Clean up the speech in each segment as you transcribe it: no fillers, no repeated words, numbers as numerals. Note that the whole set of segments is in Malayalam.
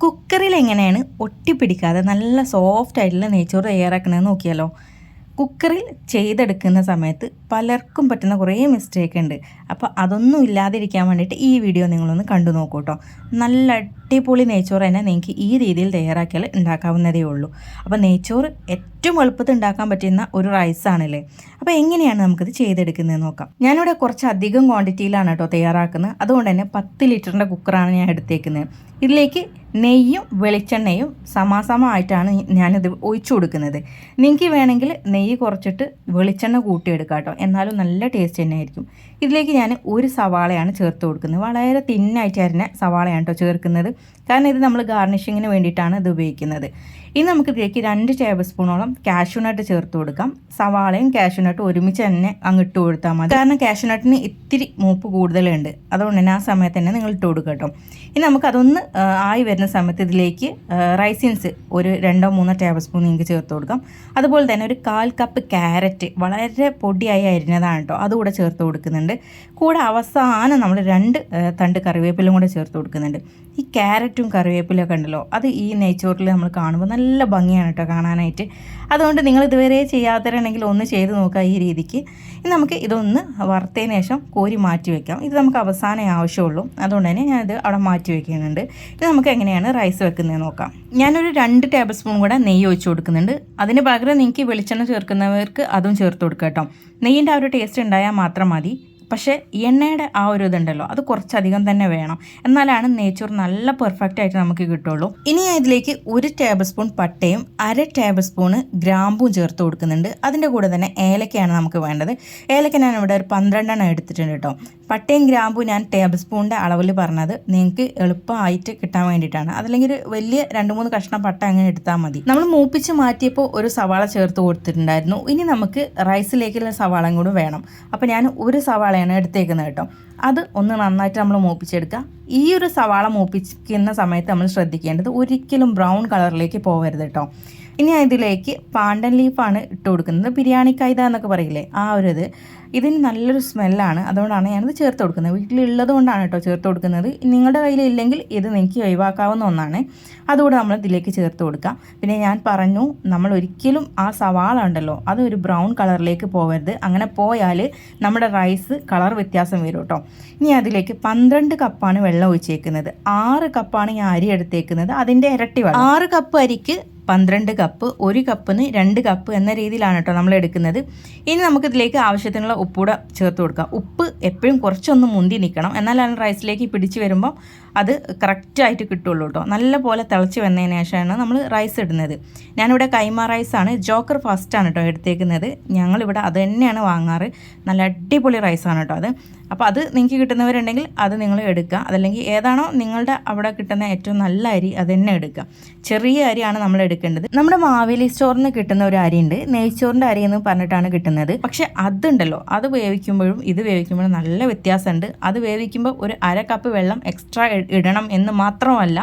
കുക്കറിൽ എങ്ങനെയാണ് ഒട്ടിപ്പിടിക്കാതെ നല്ല സോഫ്റ്റ് ആയിട്ടുള്ള നെയ്ച്ചോറ് തയ്യാറാക്കണമെന്ന് നോക്കിയാലോ. കുക്കറിൽ ചെയ്തെടുക്കുന്ന സമയത്ത് പലർക്കും പറ്റുന്ന കുറേ മിസ്റ്റേക്ക് ഉണ്ട്. അപ്പോൾ അതൊന്നും ഇല്ലാതിരിക്കാൻ വേണ്ടിയിട്ട് ഈ വീഡിയോ നിങ്ങളൊന്ന് കണ്ടു നോക്കൂ കേട്ടോ. നല്ല അടിപൊളി നെയ്ച്ചോറ് തന്നെ നിങ്ങൾക്ക് ഈ രീതിയിൽ തയ്യാറാക്കിയാൽ ഉണ്ടാക്കാവുന്നതേ ഉള്ളൂ. അപ്പോൾ നെയ്ച്ചോറ് ഏറ്റവും എളുപ്പത്തിൽ ഉണ്ടാക്കാൻ പറ്റുന്ന ഒരു റൈസാണല്ലേ. അപ്പോൾ എങ്ങനെയാണ് നമുക്കിത് ചെയ്തെടുക്കുന്നത് നോക്കാം. ഞാനിവിടെ കുറച്ച് അധികം ക്വാണ്ടിറ്റിയിലാണ് കേട്ടോ തയ്യാറാക്കുന്നത്. അതുകൊണ്ട് തന്നെ 10 ലിറ്ററിൻ്റെ കുക്കറാണ് ഞാൻ എടുത്തേക്കുന്നത്. ഇതിലേക്ക് നെയ്യും വെളിച്ചെണ്ണയും സമാസമമായിട്ടാണ് ഞാനിത് ഒഴിച്ചു കൊടുക്കുന്നത്. നിങ്ങൾക്ക് വേണമെങ്കിൽ നെയ്യ് കുറച്ചിട്ട് വെളിച്ചെണ്ണ കൂട്ടിയെടുക്കാം കേട്ടോ, എന്നാലും നല്ല ടേസ്റ്റ് തന്നെ ആയിരിക്കും. ഇതിലേക്ക് ഞാൻ ഒരു സവാളയാണ് ചേർത്ത് കൊടുക്കുന്നത്. വളരെ തിന്നായിട്ട് അരിഞ്ഞ സവാളയാണ് കേട്ടോ ചേർക്കുന്നത്. കാരണം ഇത് നമ്മൾ ഗാർണിഷിങ്ങിന് വേണ്ടിയിട്ടാണ് ഇത് ഉപയോഗിക്കുന്നത്. ഇനി നമുക്കിതിലേക്ക് 2 ടേബിൾ സ്പൂണോളം കാഷ്യൂനട്ട് ചേർത്ത് കൊടുക്കാം. സവാളയും കാഷ്യൂനട്ടും ഒരുമിച്ച് തന്നെ അങ്ങ് ഇട്ട് കൊടുത്താൽ മതി. കാരണം കാഷ്യൂനട്ടിന് ഇത്തിരി മൂപ്പ് കൂടുതലുണ്ട്, അതുകൊണ്ട് തന്നെ ആ സമയത്ത് തന്നെ നിങ്ങൾ ഇട്ട് കൊടുക്കുക കേട്ടോ. ഇനി നമുക്കതൊന്ന് ആയി വരുന്ന സമയത്ത് ഇതിലേക്ക് റൈസിൻസ് ഒരു 2-3 ടേബിൾ സ്പൂൺ നിങ്ങൾക്ക് ചേർത്ത് കൊടുക്കാം. അതുപോലെ തന്നെ ഒരു 1/4 കപ്പ് ക്യാരറ്റ് വളരെ പൊടിയായി അരിഞ്ഞതാണ് കേട്ടോ, അതുകൂടെ ചേർത്ത് കൊടുക്കുന്നുണ്ട്. കൂടെ അവസാനം നമ്മൾ 2 തണ്ട് കറിവേപ്പിലും കൂടെ ചേർത്ത് കൊടുക്കുന്നുണ്ട്. ഈ ക്യാരറ്റും കറിവേപ്പിലൊക്കെ ഉണ്ടല്ലോ, അത് ഈ നെയ്ച്ചോറിൽ നമ്മൾ കാണുമ്പോൾ നല്ല ഭംഗിയാണ് കേട്ടോ കാണാനായിട്ട്. അതുകൊണ്ട് നിങ്ങൾ ഇതുവരെ ചെയ്യാത്തവരുണ്ടെങ്കിൽ ഒന്ന് ചെയ്ത് നോക്കുക ഈ രീതിക്ക്. ഇനി നമുക്ക് ഇതൊന്ന് വറുത്തതിന് ശേഷം കോരി മാറ്റി വയ്ക്കാം. ഇത് നമുക്ക് അവസാനമേ ആവശ്യമുള്ളൂ, അതുകൊണ്ട് തന്നെ ഞാനിത് അവിടെ മാറ്റി വയ്ക്കുന്നുണ്ട്. ഇത് നമുക്ക് എങ്ങനെയാണ് റൈസ് വെക്കുന്നത് നോക്കാം. ഞാനൊരു 2 ടേബിൾ സ്പൂൺ കൂടെ നെയ്യ് ഒഴിച്ച് കൊടുക്കുന്നുണ്ട്. അതിന് പകരം നിങ്ങൾക്ക് വെളിച്ചെണ്ണ ചേർക്കുന്നവർക്ക് അതും ചേർത്ത് കൊടുക്കുക കേട്ടോ. നെയ്യിൻ്റെ ആ ഒരു ടേസ്റ്റ് ഉണ്ടായാൽ മാത്രം മതി. പക്ഷേ എണ്ണയുടെ ആ ഒരു ഇതുണ്ടല്ലോ, അത് കുറച്ചധികം തന്നെ വേണം, എന്നാലാണ് നെയ്ച്ചോറ് നല്ല പെർഫെക്റ്റ് ആയിട്ട് നമുക്ക് കിട്ടുള്ളൂ. ഇനി ഇതിലേക്ക് 1 ടേബിൾ സ്പൂൺ പട്ടയും 1/2 ടേബിൾ സ്പൂണ് ഗ്രാമ്പും ചേർത്ത് കൊടുക്കുന്നുണ്ട്. അതിൻ്റെ കൂടെ തന്നെ ഏലക്കയാണ് നമുക്ക് വേണ്ടത്. ഏലക്ക ഞാൻ ഇവിടെ ഒരു 12 എടുത്തിട്ടുണ്ട് കേട്ടോ. പട്ടയും ഗ്രാമ്പും ഞാൻ ടേബിൾ സ്പൂണിൻ്റെ അളവിൽ പറഞ്ഞത് നിങ്ങൾക്ക് എളുപ്പമായിട്ട് കിട്ടാൻ വേണ്ടിയിട്ടാണ്. അതല്ലെങ്കിൽ ഒരു വലിയ 2-3 കഷ്ണം പട്ട അങ്ങനെ എടുത്താൽ മതി. നമ്മൾ മൂപ്പിച്ച് മാറ്റിയപ്പോൾ ഒരു സവാള ചേർത്ത് കൊടുത്തിട്ടുണ്ടായിരുന്നു. ഇനി നമുക്ക് റൈസിലേക്കുള്ള സവാളയും കൂടി വേണം. അപ്പോൾ ഞാൻ ഒരു സവാള എടുത്തേക്കുന്നത് കേട്ടോ. അത് ഒന്ന് നന്നായിട്ട് നമ്മൾ മൂപ്പിച്ചെടുക്കുക. ഈ ഒരു സവാള മൂപ്പിക്കുന്ന സമയത്ത് നമ്മൾ ശ്രദ്ധിക്കേണ്ടത് ഒരിക്കലും ബ്രൗൺ കളറിലേക്ക് പോകരുത് കേട്ടോ. ഇനി ഇതിലേക്ക് പാണ്ടൻ ലീഫാണ് ഇട്ട് കൊടുക്കുന്നത്. ബിരിയാണി കൈത എന്നൊക്കെ പറയില്ലേ, ആ ഒരു ഇതിന് നല്ലൊരു സ്മെല്ലാണ്, അതുകൊണ്ടാണ് ഞാനിത് ചേർത്ത് കൊടുക്കുന്നത്. വീട്ടിലുള്ളത് കൊണ്ടാണ് കേട്ടോ ചേർത്ത് കൊടുക്കുന്നത്. നിങ്ങളുടെ കയ്യിലില്ലെങ്കിൽ ഇത് നിങ്ങൾക്ക് ഒഴിവാക്കാവുന്ന ഒന്നാണ്. അതുകൂടെ നമ്മൾ ഇതിലേക്ക് ചേർത്ത് കൊടുക്കാം. പിന്നെ ഞാൻ പറഞ്ഞു, നമ്മൾ ഒരിക്കലും ആ സവാള ഉണ്ടല്ലോ അത് ഒരു ബ്രൗൺ കളറിലേക്ക് പോകരുത്. അങ്ങനെ പോയാൽ നമ്മുടെ റൈസ് കളർ വ്യത്യാസം വരും കേട്ടോ. ഇനി അതിലേക്ക് 12 കപ്പാണ് വെള്ളം ഒഴിച്ചേക്കുന്നത്. 6 കപ്പാണ് ഞാൻ അരി എടുത്തേക്കുന്നത്, അതിൻ്റെ ഇരട്ടി വെള്ളം. 6 കപ്പ് അരിക്ക് 12 കപ്പ്, 1 കപ്പിന് 2 കപ്പ് എന്ന രീതിയിലാണ് കേട്ടോ നമ്മൾ എടുക്കുന്നത്. ഇനി നമുക്കിതിലേക്ക് ആവശ്യത്തിനുള്ള ഉപ്പൂടെ ചേർത്ത് കൊടുക്കാം. ഉപ്പ് എപ്പോഴും കുറച്ചൊന്ന് മുന്തി നിൽക്കണം, എന്നാലാണ് റൈസിലേക്ക് പിടിച്ച് വരുമ്പോൾ അത് കറക്റ്റായിട്ട് കിട്ടുള്ളൂ കേട്ടോ. നല്ല പോലെ തിളച്ച് വന്നതിന് ശേഷമാണ് നമ്മൾ റൈസ് ഇടുന്നത്. ഞാനിവിടെ കൈമ റൈസാണ്, ജോക്കർ ഫസ്റ്റാണ് കേട്ടോ എടുത്തേക്കുന്നത്. ഞങ്ങളിവിടെ അത് തന്നെയാണ് വാങ്ങാറ്. നല്ല അടിപൊളി റൈസാണ് കേട്ടോ അത്. അപ്പോൾ അത് നിങ്ങൾക്ക് കിട്ടുന്നവരുണ്ടെങ്കിൽ അത് നിങ്ങൾ എടുക്കുക. അതല്ലെങ്കിൽ ഏതാണോ നിങ്ങളുടെ അവിടെ കിട്ടുന്ന ഏറ്റവും നല്ല അരി അത് തന്നെ എടുക്കുക. ചെറിയ അരിയാണ് നമ്മൾ എടുക്കേണ്ടത്. നമ്മുടെ മാവേലി സ്റ്റോറിൽ നിന്ന് കിട്ടുന്ന ഒരു അരിയുണ്ട്, നെയ്ച്ചോറിൻ്റെ അരി എന്ന് പറഞ്ഞിട്ടാണ് കിട്ടുന്നത്. പക്ഷേ അതുണ്ടല്ലോ, അത് വേവിക്കുമ്പോഴും ഇത് വേവിക്കുമ്പോഴും നല്ല വ്യത്യാസമുണ്ട്. അത് വേവിക്കുമ്പോൾ ഒരു 1/2 കപ്പ് വെള്ളം എക്സ്ട്രാ ഇടണം എന്ന് മാത്രമല്ല,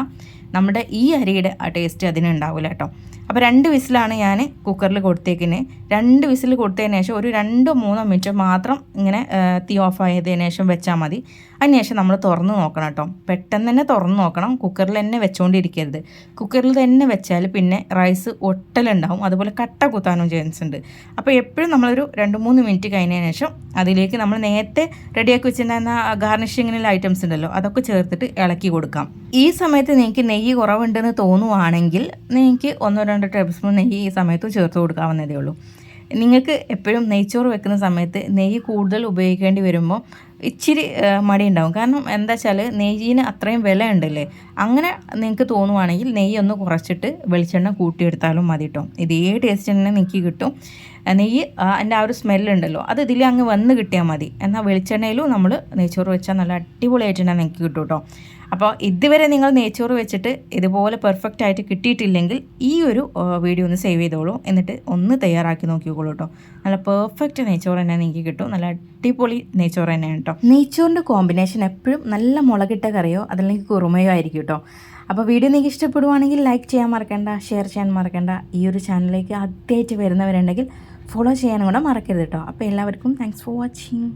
നമ്മുടെ ഈ അരിയുടെ ആ ടേസ്റ്റ് അതിനുണ്ടാവില്ല കേട്ടോ. അപ്പോൾ 2 വിസിലാണ് ഞാൻ കുക്കറിൽ കൊടുത്തേക്കുന്നത്. 2 വിസിൽ കൊടുത്തതിന് ശേഷം ഒരു 2-3 മിനിറ്റ് മാത്രം ഇങ്ങനെ തീ ഓഫ് ആയതിനു ശേഷം വെച്ചാൽ മതി. അതിനുശേഷം നമ്മൾ തുറന്ന് നോക്കണം കേട്ടോ. പെട്ടെന്ന് തന്നെ തുറന്ന് നോക്കണം, കുക്കറിൽ തന്നെ വെച്ചുകൊണ്ടിരിക്കരുത്. കുക്കറിൽ തന്നെ വെച്ചാൽ പിന്നെ റൈസ് ഒട്ടലുണ്ടാവും, അതുപോലെ കട്ട കുത്താനും ചാൻസ് ഉണ്ട്. അപ്പോൾ എപ്പോഴും നമ്മളൊരു 2-3 മിനിറ്റ് കഴിഞ്ഞതിന് ശേഷം അതിലേക്ക് നമ്മൾ നേരത്തെ റെഡിയാക്കി വെച്ചിട്ടുണ്ടായിരുന്ന ഗാർണിഷിങ്ങിനുള്ള ഐറ്റംസ് ഉണ്ടല്ലോ, അതൊക്കെ ചേർത്തിട്ട് ഇളക്കി കൊടുക്കാം. ഈ സമയത്ത് നിങ്ങൾക്ക് നെയ്യ് കുറവുണ്ടെന്ന് തോന്നുവാണെങ്കിൽ നിങ്ങൾക്ക് 1-2 ടേബിൾ സ്പൂൺ നെയ്യ് ഈ സമയത്ത് ചേർത്ത് കൊടുക്കാവുന്നതേ ഉള്ളൂ. നിങ്ങൾക്ക് എപ്പോഴും നെയ്ച്ചോറ് വെക്കുന്ന സമയത്ത് നെയ്യ് കൂടുതൽ ഉപയോഗിക്കേണ്ടി വരുമ്പോൾ ഇച്ചിരി മടി ഉണ്ടാവും. കാരണം എന്താ വെച്ചാൽ നെയ്യിന് അത്രയും വില ഉണ്ടല്ലേ. അങ്ങനെ നിങ്ങൾക്ക് തോന്നുവാണെങ്കിൽ നെയ്യ് ഒന്ന് കുറച്ചിട്ട് വെളിച്ചെണ്ണ കൂട്ടിയെടുത്താലും മതി കേട്ടോ. ഇതേ ടേസ്റ്റ് തന്നെ നിങ്ങൾക്ക് കിട്ടും. നെയ്യ് അതിൻ്റെ ആ ഒരു സ്മെല്ലുണ്ടല്ലോ, അത് ഇതിൽ അങ്ങ് വന്ന് കിട്ടിയാൽ മതി. എന്നാൽ വെളിച്ചെണ്ണയിലും നമ്മൾ നെയ്ച്ചോറ് വെച്ചാൽ നല്ല അടിപൊളിയായിട്ടുണ്ടെങ്കിൽ നിങ്ങൾക്ക് കിട്ടും കേട്ടോ. അപ്പോൾ ഇതുവരെ നിങ്ങൾ നെയ്ച്ചോറ് വെച്ചിട്ട് ഇതുപോലെ പെർഫെക്റ്റ് ആയിട്ട് കിട്ടിയിട്ടില്ലെങ്കിൽ ഈ ഒരു വീഡിയോ ഒന്ന് സേവ് ചെയ്തോളൂ, എന്നിട്ട് ഒന്ന് തയ്യാറാക്കി നോക്കിക്കോളൂ കേട്ടോ. നല്ല പെർഫെക്റ്റ് നെയ്ച്ചോറ് തന്നെ നിങ്ങൾക്ക് കിട്ടും. നല്ല അടിപൊളി നെയ്ച്ചോറ് തന്നെയാണ് കേട്ടോ. നെയ്ച്ചോറിൻ്റെ കോമ്പിനേഷൻ എപ്പോഴും നല്ല മുളകിട്ട കറിയോ അതല്ലെങ്കിൽ കുറുമയോ ആയിരിക്കും കേട്ടോ. അപ്പോൾ വീഡിയോ നിങ്ങൾക്ക് ഇഷ്ടപ്പെടുവാണെങ്കിൽ ലൈക്ക് ചെയ്യാൻ മറക്കണ്ട, ഷെയർ ചെയ്യാൻ മറക്കണ്ട. ഈ ഒരു ചാനലിലേക്ക് ആദ്യമായിട്ട് വരുന്നവരുണ്ടെങ്കിൽ ഫോളോ ചെയ്യാനും കൂടെ മറക്കരുത് കേട്ടോ. അപ്പോൾ എല്ലാവർക്കും താങ്ക്സ് ഫോർ വാച്ചിങ്.